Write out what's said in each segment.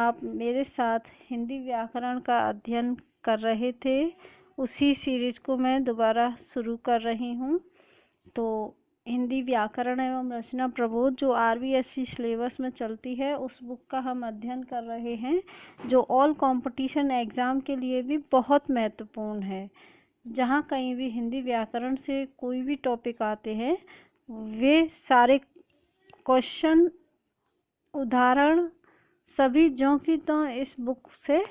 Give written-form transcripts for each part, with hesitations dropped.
आप मेरे साथ हिंदी व्याकरण का अध्ययन कर रहे थे, उसी सीरीज को मैं दोबारा शुरू कर रही हूँ। तो हिंदी व्याकरण एवं रचना प्रबोध जो RBSC सिलेबस में चलती है, उस बुक का हम अध्ययन कर रहे हैं, जो ऑल कंपटीशन एग्ज़ाम के लिए भी बहुत महत्वपूर्ण है। जहाँ कहीं भी हिंदी व्याकरण से कोई भी टॉपिक आते हैं, वे सारे क्वेश्चन, उदाहरण सभी ज्यों की त्यों इस बुक से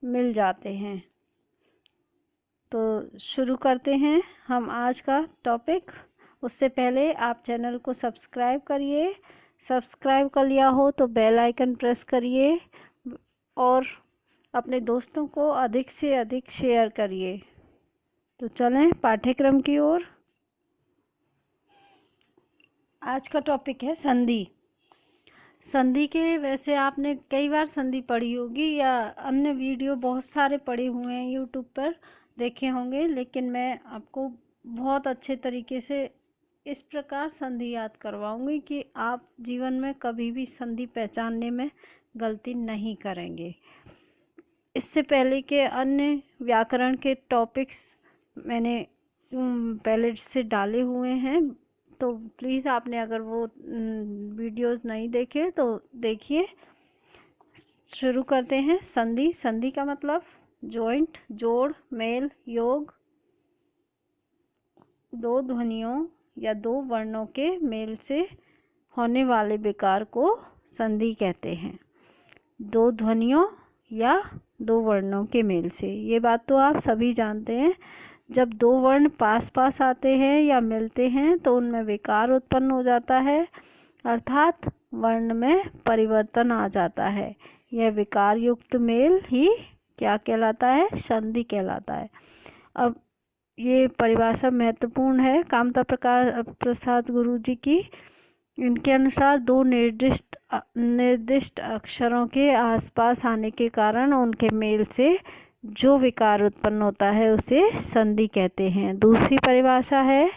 मिल जाते हैं। तो शुरू करते हैं हम आज का टॉपिक। उससे पहले आप चैनल को सब्सक्राइब करिए। सब्सक्राइब कर लिया हो तो बेल आइकन प्रेस करिए और अपने दोस्तों को अधिक से अधिक शेयर करिए। तो चलें पाठ्यक्रम की ओर। आज का टॉपिक है संधि। संधि के वैसे आपने कई बार संधि पढ़ी होगी या अन्य वीडियो बहुत सारे पढ़े हुए हैं, यूट्यूब पर देखे होंगे, लेकिन मैं आपको बहुत अच्छे तरीके से इस प्रकार संधि याद करवाऊंगी कि आप जीवन में कभी भी संधि पहचानने में गलती नहीं करेंगे। इससे पहले के अन्य व्याकरण के टॉपिक्स मैंने पहले से डाले हुए हैं, तो प्लीज़ आपने अगर वो वीडियोस नहीं देखे तो देखिए। शुरू करते हैं। संधि। संधि का मतलब जॉइंट, जोड़, मेल, योग, दो ध्वनियों या दो वर्णों के मेल से होने वाले विकार को संधि कहते हैं। दो ध्वनियों या दो वर्णों के मेल से, ये बात तो आप सभी जानते हैं। जब दो वर्ण पास पास आते हैं या मिलते हैं तो उनमें विकार उत्पन्न हो जाता है, अर्थात वर्ण में परिवर्तन आ जाता है। यह विकार युक्त मेल ही क्या कहलाता है? संधि कहलाता है। अब ये परिभाषा महत्वपूर्ण है कामता प्रसाद गुरुजी की। इनके अनुसार दो निर्दिष्ट अक्षरों के आसपास आने के कारण उनके मेल से जो विकार उत्पन्न होता है उसे संधि कहते हैं। दूसरी परिभाषा है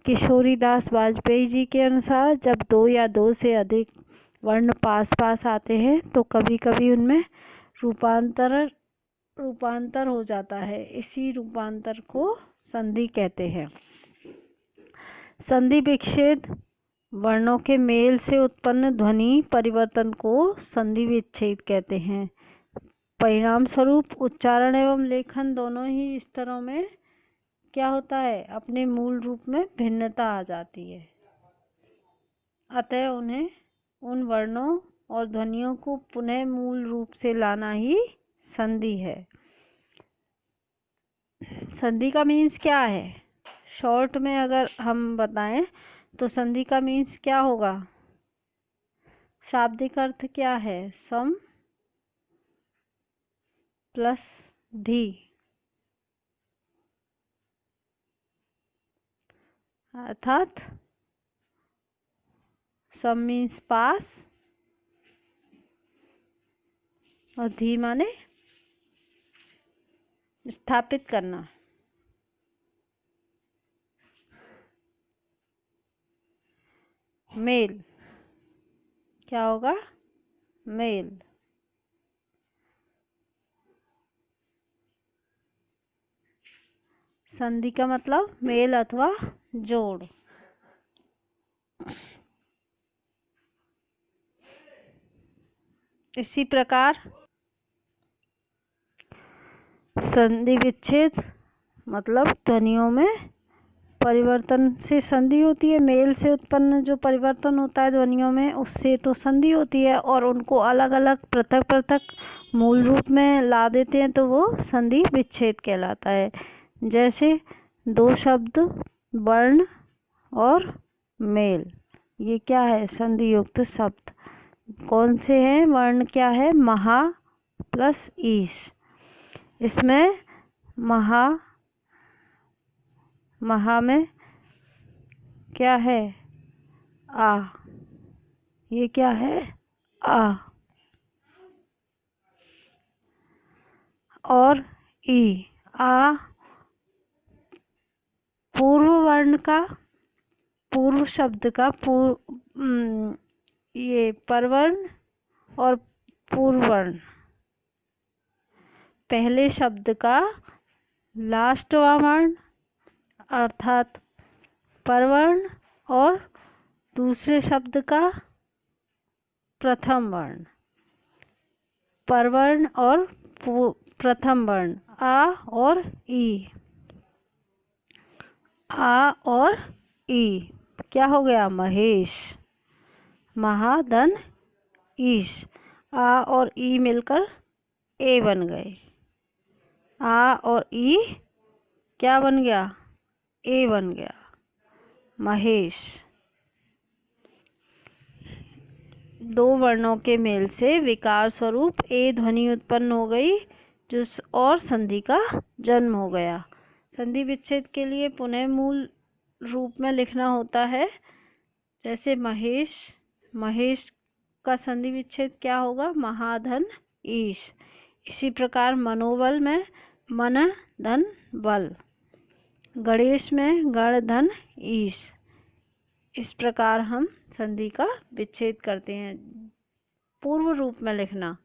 किशोरी दास वाजपेयी जी के अनुसार, जब दो या दो से अधिक वर्ण पास पास आते हैं तो कभी कभी उनमें रूपांतर हो जाता है। इसी रूपांतर को संधि कहते हैं। संधि विच्छेद वर्णों के मेल से उत्पन्न ध्वनि परिवर्तन को संधि विच्छेद कहते हैं। परिणाम स्वरूप उच्चारण एवं लेखन दोनों ही स्तरों में क्या होता है? अपने मूल रूप में भिन्नता आ जाती है। अतः उन्हें उन वर्णों और ध्वनियों को पुनः मूल रूप से लाना ही संधि है। संधि का मीन्स क्या है? शॉर्ट में अगर हम बताएं तो संधि का मीन्स क्या होगा? शाब्दिक अर्थ क्या है? सम प्लस धी, अर्थात सम मीन्स पास और धी माने स्थापित करना। मेल क्या होगा? मेल। संधि का मतलब मेल अथवा जोड़। इसी प्रकार संधि विच्छेद मतलब ध्वनियों में परिवर्तन से संधि होती है। मेल से उत्पन्न जो परिवर्तन होता है ध्वनियों में, उससे तो संधि होती है, और उनको अलग अलग पृथक पृथक मूल रूप में ला देते हैं तो वो संधि विच्छेद कहलाता है। जैसे दो शब्द वर्ण और मेल, ये क्या है? संधि युक्त शब्द। कौन से हैं? वर्ण क्या है? महा प्लस ईश। इसमें महा में क्या है? आ। ये क्या है? आ। और ई। आ पूर्व वर्ण का, पूर्व शब्द का ये परवर्ण और पूर्व वर्ण, पहले शब्द का लास्टवां वर्ण अर्थात परवर्ण और दूसरे शब्द का प्रथम वर्ण। परवर्ण और प्रथम वर्ण आ और ई। आ और ई क्या हो गया? महेश, महाधन, ईश। आ और ई मिलकर ए बन गए। आ और ई क्या बन गया? ए बन गया, महेश। दो वर्णों के मेल से विकार स्वरूप ए ध्वनि उत्पन्न हो गई और संधि का जन्म हो गया। संधि विच्छेद के लिए पुनः मूल रूप में लिखना होता है। जैसे महेश, महेश का संधि विच्छेद क्या होगा? महाधन, ईश। इसी प्रकार मनोबल में मन, धन, बल। गणेश में गण, धन, ईश। इस प्रकार हम संधि का विच्छेद करते हैं। पूर्व रूप में लिखना।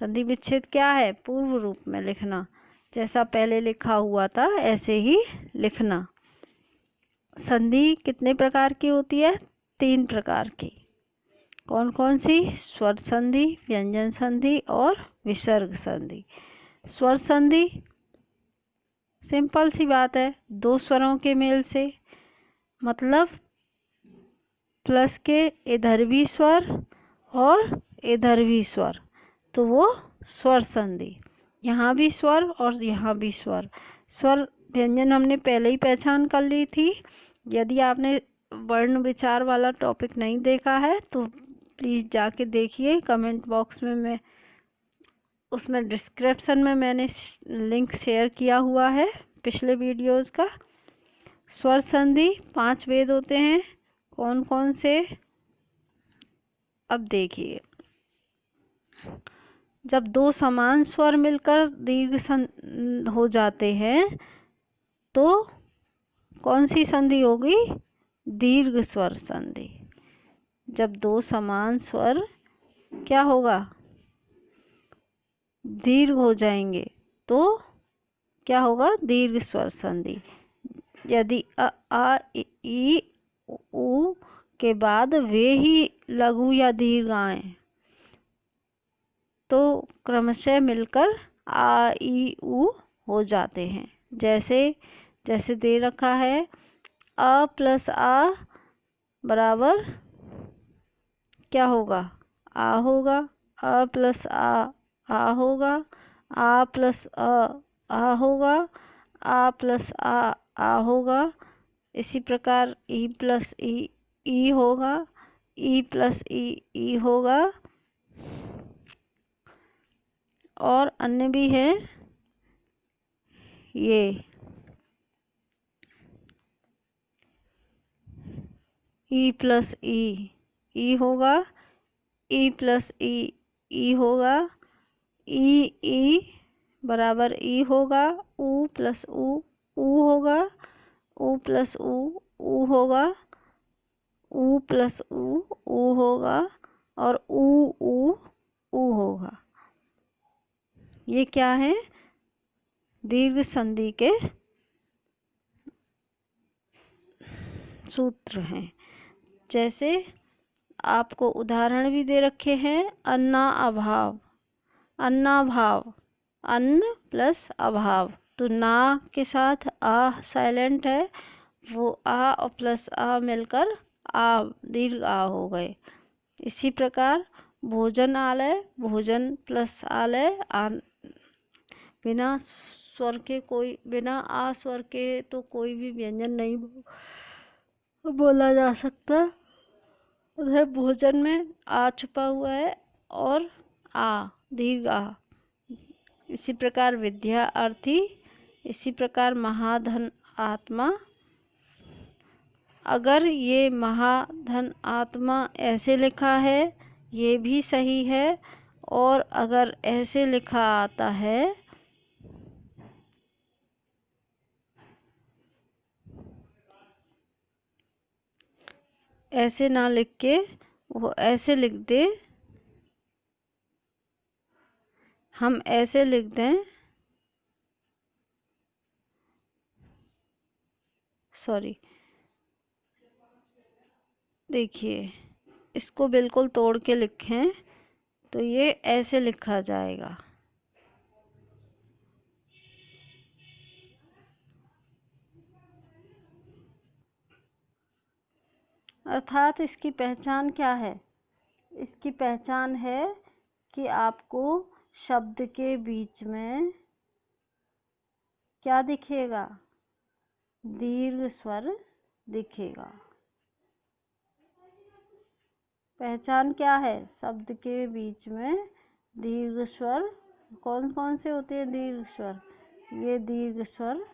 संधि विच्छेद क्या है? पूर्व रूप में लिखना। जैसा पहले लिखा हुआ था ऐसे ही लिखना। संधि कितने प्रकार की होती है? 3 प्रकार की। कौन कौन सी? स्वर संधि, व्यंजन संधि और विसर्ग संधि। स्वर संधि सिंपल सी बात है, 2 स्वरों के मेल से, मतलब प्लस के इधर भी स्वर और इधर भी स्वर, तो वो स्वर संधि। यहाँ भी स्वर और यहाँ भी स्वर। स्वर व्यंजन हमने पहले ही पहचान कर ली थी। यदि आपने वर्ण विचार वाला टॉपिक नहीं देखा है तो प्लीज़ जाके देखिए। कमेंट बॉक्स में मैं उसमें डिस्क्रिप्शन में मैंने लिंक शेयर किया हुआ है पिछले वीडियोस का। स्वर संधि 5 भेद होते हैं। कौन कौन से? अब देखिए, जब 2 समान स्वर मिलकर दीर्घ हो जाते हैं तो कौन सी संधि होगी? दीर्घ स्वर संधि। जब 2 समान स्वर क्या होगा? दीर्घ हो जाएंगे तो क्या होगा? दीर्घ स्वर संधि। यदि अ, आ, ई, उ के बाद वे ही लघु या दीर्घ आए तो क्रमशः मिलकर आ, ई, उ हो जाते हैं। जैसे दे रखा है, अ प्लस आ बराबर क्या होगा? आ होगा। अ प्लस आ होगा। आ प्लस आ होगा। आ प्लस आ होगा। इसी प्रकार ई प्लस ई होगा। ई प्लस ई होगा। और अन्य भी है ये ई प्लस ई होगा। ई प्लस ई होगा। ई बराबर ई होगा। उ प्लस उ होगा। उ प्लस उ होगा। उ प्लस उ होगा। और उ होगा। ये क्या है? दीर्घ संधि के सूत्र हैं। जैसे आपको उदाहरण भी दे रखे हैं, अन्ना अभाव, अन्नाभाव, अन्न प्लस अभाव। तो ना के साथ आ साइलेंट है, वो आ और प्लस आ मिलकर आ, दीर्घ आ हो गए। इसी प्रकार भोजन आलय, भोजन प्लस आलय, बिना स्वर के कोई, बिना आ स्वर के तो कोई भी व्यंजन नहीं बोला जा सकता। उधर भोजन में आ छुपा हुआ है और आ दीर्घ आ। इसी प्रकार विद्या अर्थी, इसी प्रकार महाधन आत्मा। अगर ये महाधन आत्मा ऐसे लिखा है ये भी सही है, और अगर ऐसे लिखा आता है ऐसे ना लिख के वो ऐसे लिख दे, हम ऐसे लिख दें सॉरी, देखिए इसको बिल्कुल तोड़ के लिखें तो ये ऐसे लिखा जाएगा। अर्थात इसकी पहचान क्या है? इसकी पहचान है कि आपको शब्द के बीच में क्या दिखेगा? दीर्घ स्वर दिखेगा। पहचान क्या है? शब्द के बीच में दीर्घ स्वर कौन कौन से होते हैं? दीर्घ स्वर, ये दीर्घ स्वर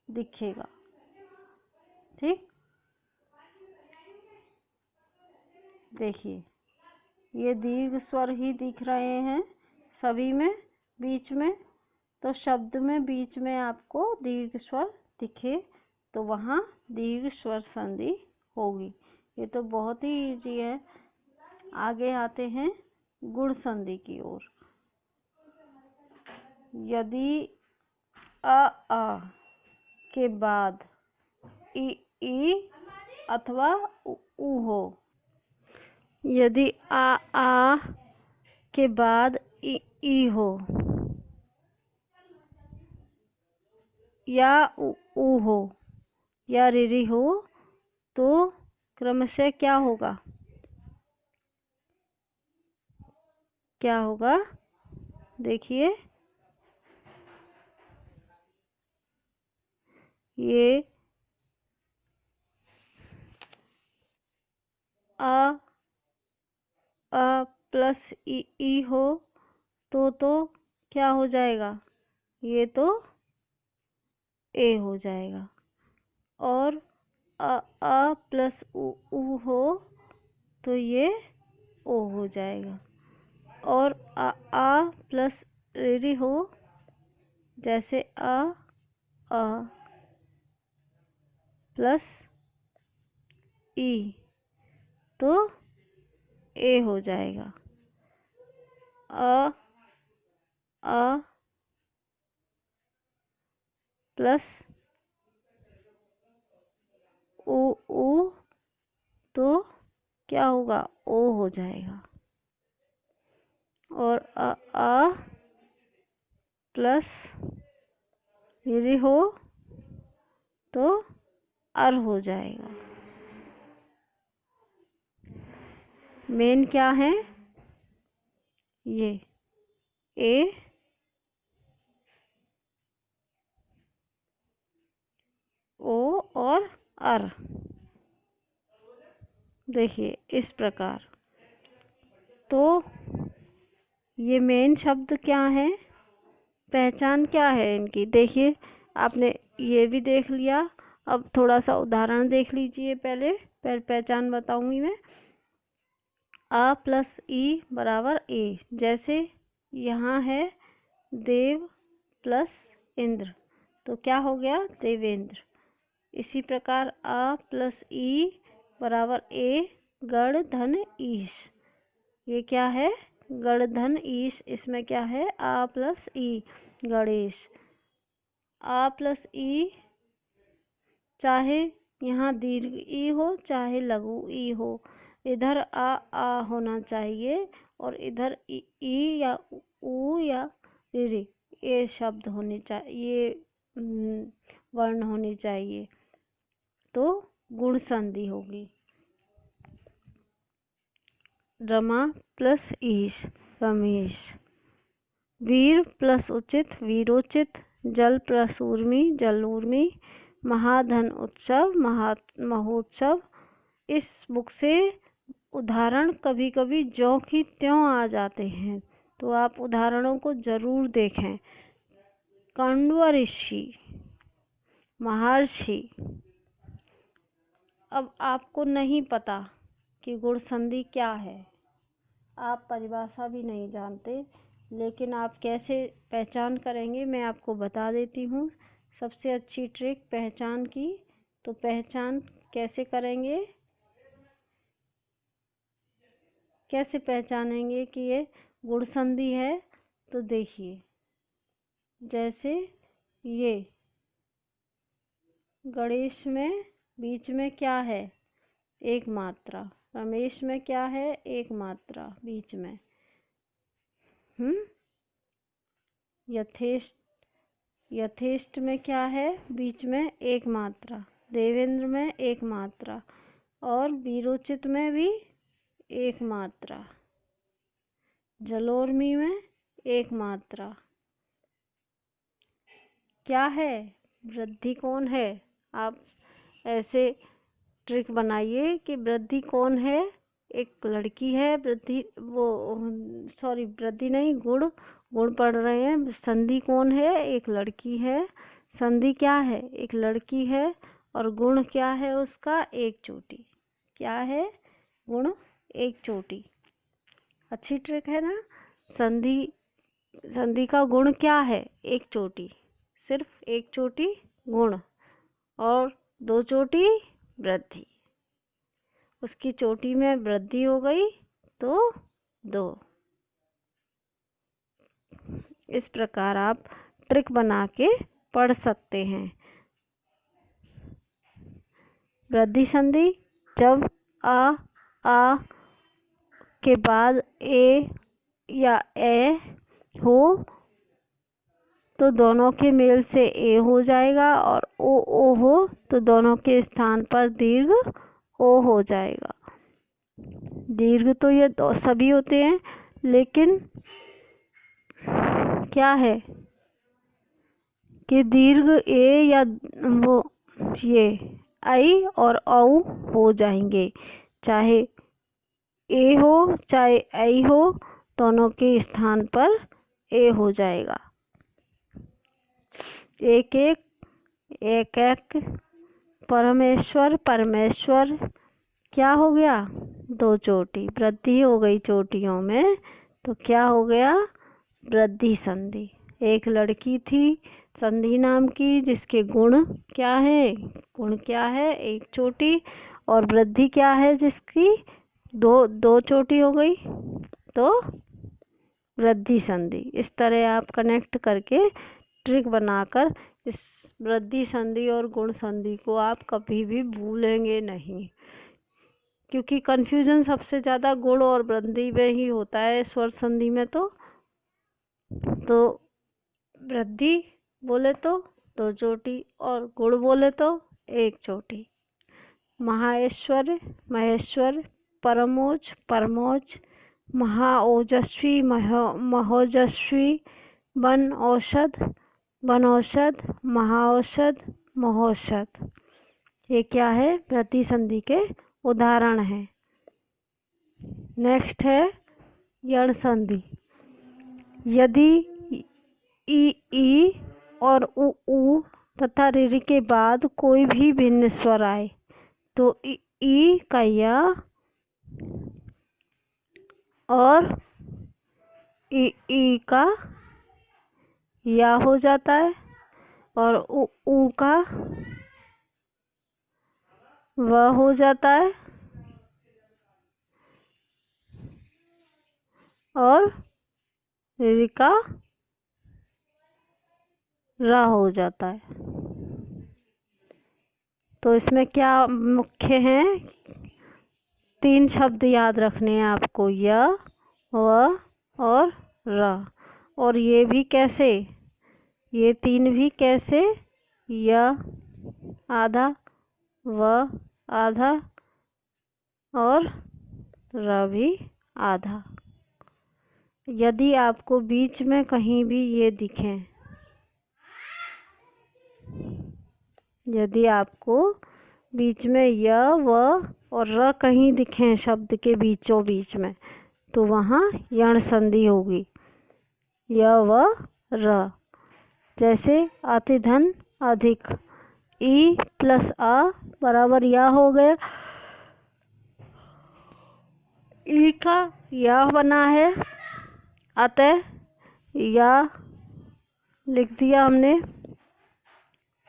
दिखेगा। ठीक, देखिए ये दीर्घ स्वर ही दिख रहे हैं सभी में बीच में। तो शब्द में बीच में आपको दीर्घ स्वर दिखे तो वहाँ दीर्घ स्वर संधि होगी। ये तो बहुत ही इजी है। आगे आते हैं गुण संधि की ओर। यदि आ के बाद ई अथवा उ हो, यदि आ के बाद ई हो या उ हो या री हो तो क्रमशः क्या होगा? क्या होगा? देखिए ये आ प्लस ई हो तो क्या हो जाएगा? ये तो ए हो जाएगा। और आ प्लस उ हो तो ये ओ हो जाएगा। और आ प्लस री हो, जैसे आ प्लस ई तो ए हो जाएगा। आ प्लस उ तो क्या होगा? ओ हो जाएगा। और आ प्लस री हो तो अर हो जाएगा। मेन क्या है? ये ए ओ और अर। देखिए इस प्रकार। तो ये मेन शब्द क्या है? पहचान क्या है इनकी? देखिए आपने ये भी देख लिया। अब थोड़ा सा उदाहरण देख लीजिए। पहले पहचान बताऊंगी मैं। आ प्लस ई बराबर ए। जैसे यहाँ है देव प्लस इंद्र तो क्या हो गया? देवेंद्र। इसी प्रकार आ प्लस ई बराबर ए गण धन ईश। ये क्या है? गण धन ईश। इसमें क्या है? आ प्लस ई गणेश। आ प्लस ई, चाहे यहाँ दीर्घ ई हो चाहे लघु ई हो, इधर आ होना चाहिए और इधर ई या उ या री ये शब्द होने चाहिए, ये वर्ण होने चाहिए तो गुण संधि होगी। रमा प्लस ईश रमेश। वीर प्लस उचित वीरोचित। जल प्लस उर्मी जल उर्मी। महाधन उत्सव महोत्सव। इस बुक से उदाहरण कभी कभी ज्यों की त्यों आ जाते हैं तो आप उदाहरणों को ज़रूर देखें। कण्व ऋषि, महर्षि। अब आपको नहीं पता कि गुण संधि क्या है, आप परिभाषा भी नहीं जानते, लेकिन आप कैसे पहचान करेंगे मैं आपको बता देती हूँ। सबसे अच्छी ट्रिक पहचान की। तो पहचान कैसे करेंगे? कैसे पहचानेंगे कि ये गुण संधि है? तो देखिए जैसे ये गणेश में बीच में क्या है, एक मात्रा। रमेश में क्या है, एक मात्रा बीच में। यथेष्ट, यथेष्ट में क्या है, बीच में एक मात्रा। देवेंद्र में एक मात्रा, और वीरोचित में भी एक मात्रा। जलोर्मी में एक मात्रा। क्या है, वृद्धि कौन है। आप ऐसे ट्रिक बनाइए कि वृद्धि कौन है, एक लड़की है। वृद्धि वो सॉरी वृद्धि नहीं, गुण, गुण पढ़ रहे हैं। संधि कौन है, एक लड़की है। संधि क्या है, एक लड़की है, और गुण क्या है उसका, एक चोटी। क्या है, गुण एक चोटी। अच्छी ट्रिक है ना। संधि, संधि का गुण क्या है, एक चोटी। सिर्फ एक चोटी गुण, और दो चोटी वृद्धि। उसकी चोटी में वृद्धि हो गई तो दो। इस प्रकार आप ट्रिक बना के पढ़ सकते हैं। वृद्धि संधि, जब आ के बाद ए या ए हो तो दोनों के मेल से ए हो जाएगा, और ओ हो तो दोनों के स्थान पर दीर्घ ओ हो जाएगा। दीर्घ तो ये सभी होते हैं, लेकिन क्या है कि दीर्घ ए या वो ये आई और औ हो जाएंगे। चाहे ए हो चाहे आई हो, दोनों के स्थान पर ए हो जाएगा। एक एक, एक एक, परमेश्वर परमेश्वर, क्या हो गया, दो चोटी। वृद्धि हो गई चोटियों में, तो क्या हो गया, वृद्धि संधि। एक लड़की थी संधि नाम की, जिसके गुण क्या है, गुण क्या है, एक चोटी, और वृद्धि क्या है जिसकी दो चोटी हो गई, तो वृद्धि संधि। इस तरह आप कनेक्ट करके ट्रिक बनाकर इस वृद्धि संधि और गुण संधि को आप कभी भी भूलेंगे नहीं, क्योंकि कन्फ्यूजन सबसे ज़्यादा गुण और वृद्धि में ही होता है, स्वर संधि में। तो वृद्धि बोले तो दो चोटी, और गुण बोले तो एक चोटी। महाऐश्वर्य महेश्वर, परमोज परमोज, महाओजस्वी महोजस्वी, वन औषध वनौषध, महाऔषध महोषध। ये क्या है, वृद्धि संधि के उदाहरण हैं। नेक्स्ट है यण संधि। यदि ई और उ तथा ऋ के बाद कोई भी भिन्न स्वर आए तो ई का या और ई का या हो जाता है, और उ का व हो जाता है, और ऋ का रा हो जाता है। तो इसमें क्या मुख्य हैं, तीन शब्द याद रखने हैं आपको, य व और र। और ये भी कैसे, ये तीन भी कैसे, य आधा, व आधा, और र भी आधा। यदि आपको बीच में कहीं भी ये दिखें, यदि आपको बीच में य व और र कहीं दिखें शब्द के बीचों बीच में, तो वहाँ यण संधि होगी, य व र। जैसे अतिधन अधिक, ई प्लस आ बराबर या हो गया। ई का या बना है, अतः या लिख दिया हमने।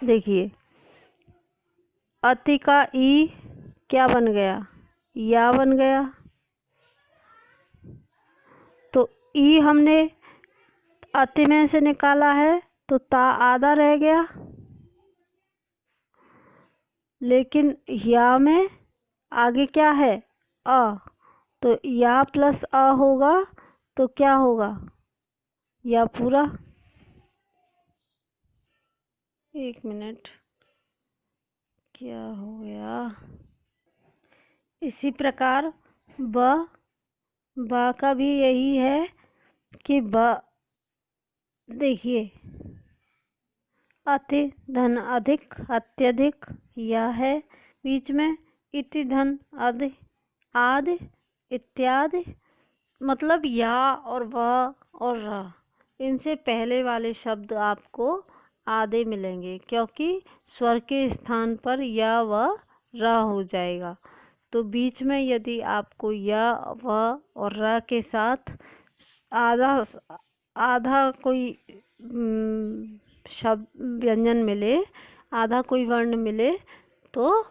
देखिए अति का ई क्या बन गया, या बन गया। तो ई हमने अति में से निकाला है, तो ता आधा रह गया। लेकिन या में आगे क्या है, अ, तो या प्लस अ होगा तो क्या होगा, या पूरा। एक मिनट, क्या हो गया। इसी प्रकार बा का भी यही है कि ब, देखिए, अति धन अधिक, अत्यधिक, या है बीच में, इति धन अधि, आदि, इत्यादि। मतलब या और व और र, इनसे पहले वाले शब्द आपको आधे मिलेंगे, क्योंकि स्वर के स्थान पर या व र हो जाएगा। तो बीच में यदि आपको या व और र के साथ आधा आधा कोई शब्द व्यंजन मिले, आधा कोई वर्ण मिले, तो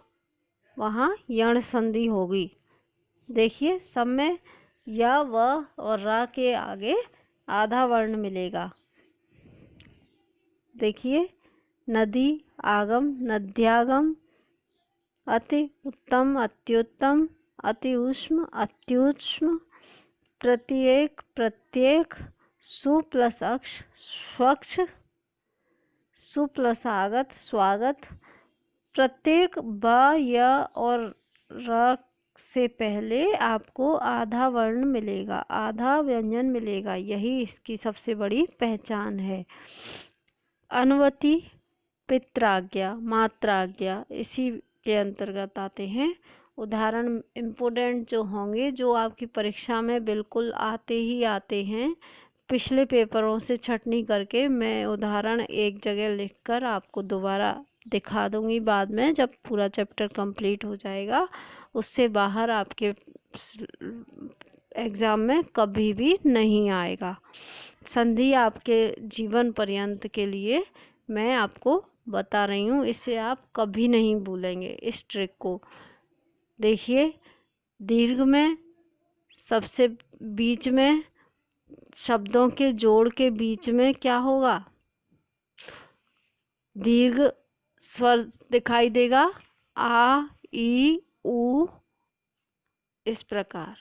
वहाँ यण संधि होगी। देखिए, सब में या व और रा के आगे आधा वर्ण मिलेगा। देखिए, नदी, आगम, नद्यागम, अति उत्तम, अत्युत्तम, अति उष्म, अत्युष्म, प्रत्येक, प्रत्येक, सु प्लस अक्ष, स्वच्छ, सु प्लस आगत, स्वागत। प्रत्येक ब, य और र से पहले आपको आधा वर्ण मिलेगा, आधा व्यंजन मिलेगा। यही इसकी सबसे बड़ी पहचान है। अनुवति, पित्राज्ञा, मात्राज्ञा इसी के अंतर्गत आते हैं। उदाहरण इम्पोर्टेंट जो होंगे, जो आपकी परीक्षा में बिल्कुल आते ही आते हैं, पिछले पेपरों से छटनी करके मैं उदाहरण एक जगह लिखकर आपको दोबारा दिखा दूंगी बाद में, जब पूरा चैप्टर कंप्लीट हो जाएगा। उससे बाहर आपके एग्ज़ाम में कभी भी नहीं आएगा। संधि आपके जीवन पर्यंत के लिए मैं आपको बता रही हूँ, इसे आप कभी नहीं भूलेंगे इस ट्रिक को। देखिए, दीर्घ में सबसे बीच में शब्दों के जोड़ के बीच में क्या होगा, दीर्घ स्वर दिखाई देगा, आ, ई, उ, इस प्रकार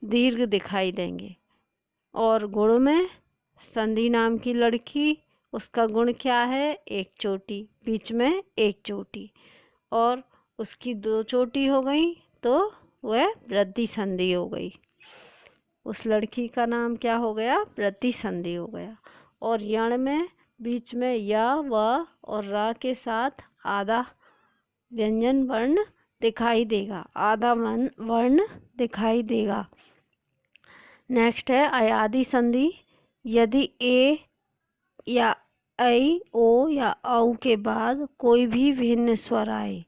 दीर्घ दिखाई देंगे। और गुण में संधि नाम की लड़की, उसका गुण क्या है, एक चोटी, बीच में एक चोटी, और उसकी दो चोटी हो गई तो वह वृद्धि संधि हो गई। उस लड़की का नाम क्या हो गया, वृद्धि संधि हो गया। और यण में बीच में या व और रा के साथ आधा व्यंजन वर्ण दिखाई देगा, आधा वर्ण दिखाई देगा। नेक्स्ट है अयादि संधि। यदि ए या ऐ, ओ या औ के बाद कोई भी भिन्न स्वर आए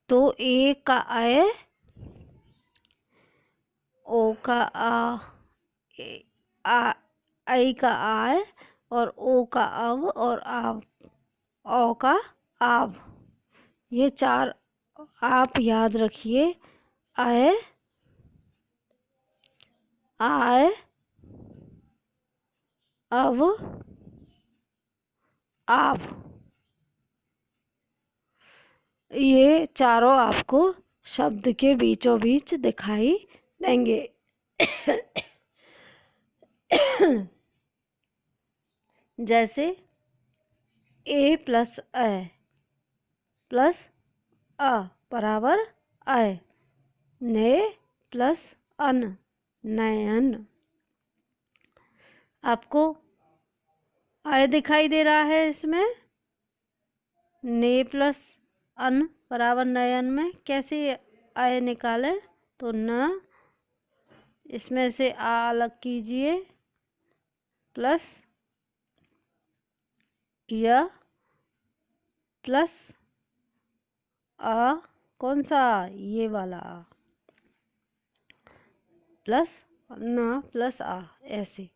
तो ए का ऐ, ओ का आ, ऐ का आय, और ओ का अव, और आव, औ का आव। ये चार आप याद रखिए, ऐ, आय, अव, आव। ये चारों आपको शब्द के बीचों बीच दिखाई देंगे। जैसे ए प्लस ऐ प्लस अ बराबर ऐ, ने प्लस अन, नयन। आपको ऐ दिखाई दे रहा है इसमें, ने प्लस अन बराबर नयन में कैसे ऐ निकालें, तो न, इसमें से आ अलग कीजिए, प्लस य प्लस आ, कौन सा, ये वाला आ, प्लस न प्लस आ। ऐसे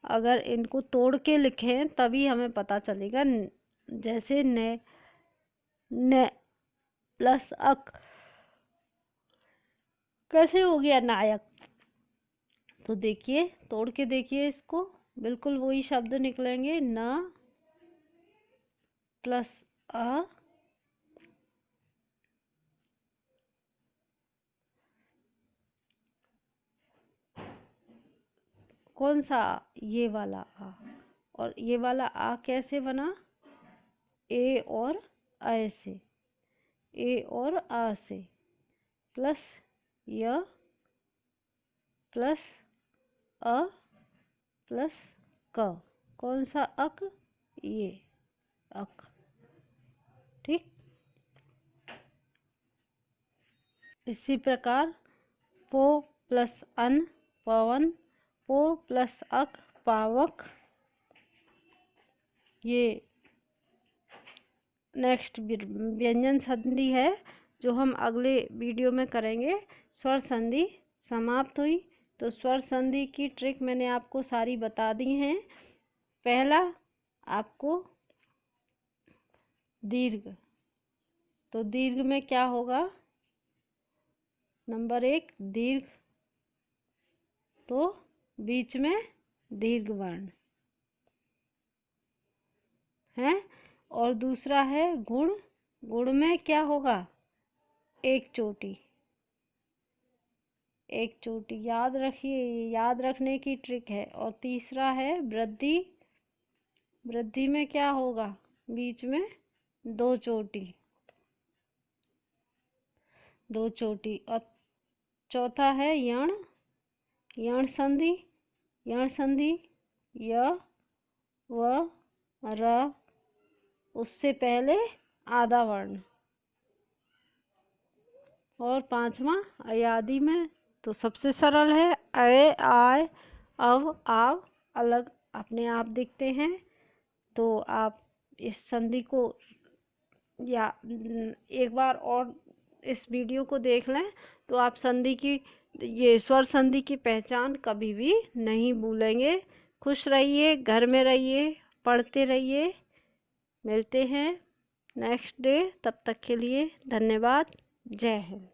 अगर इनको तोड़ के लिखें तभी हमें पता चलेगा। जैसे ने प्लस अक कैसे हो गया नायक, तो देखिए तोड़ के देखिए इसको, बिल्कुल वही शब्द निकलेंगे, न प्लस अ कौन सा आ? ये वाला आ। और ये वाला आ कैसे बना? ए और आ से, ए और आ से, प्लस य प्लस अ प्लस क। कौन सा अक? ये अक। ठीक। इसी प्रकार पो प्लस अन पवन, पो प्लस अक पावक। ये नेक्स्ट व्यंजन संधि है जो हम अगले वीडियो में करेंगे। स्वर संधि समाप्त हुई। तो स्वर संधि की ट्रिक मैंने आपको सारी बता दी हैं। पहला आपको दीर्घ, तो दीर्घ में क्या होगा? नंबर 1 दीर्घ, तो बीच में दीर्घ वर्ण है। और दूसरा है गुण, गुण में क्या होगा? एक चोटी, एक चोटी। याद रखिए, याद रखने की ट्रिक है। और तीसरा है वृद्धि, वृद्धि में क्या होगा? बीच में दो चोटी, दो चोटी। और चौथा है यण, यण संधि, यण संधि य व र, उससे पहले आधा वर्ण। और पांचवा अयादि में तो सबसे सरल है अय आय अव आव, अलग अपने आप दिखते हैं। तो आप इस संधि को या एक बार और इस वीडियो को देख लें तो आप संधि की, ये स्वर संधि की पहचान कभी भी नहीं भूलेंगे। खुश रहिए, घर में रहिए, पढ़ते रहिए। मिलते हैं नेक्स्ट डे, तब तक के लिए धन्यवाद। जय हिंद।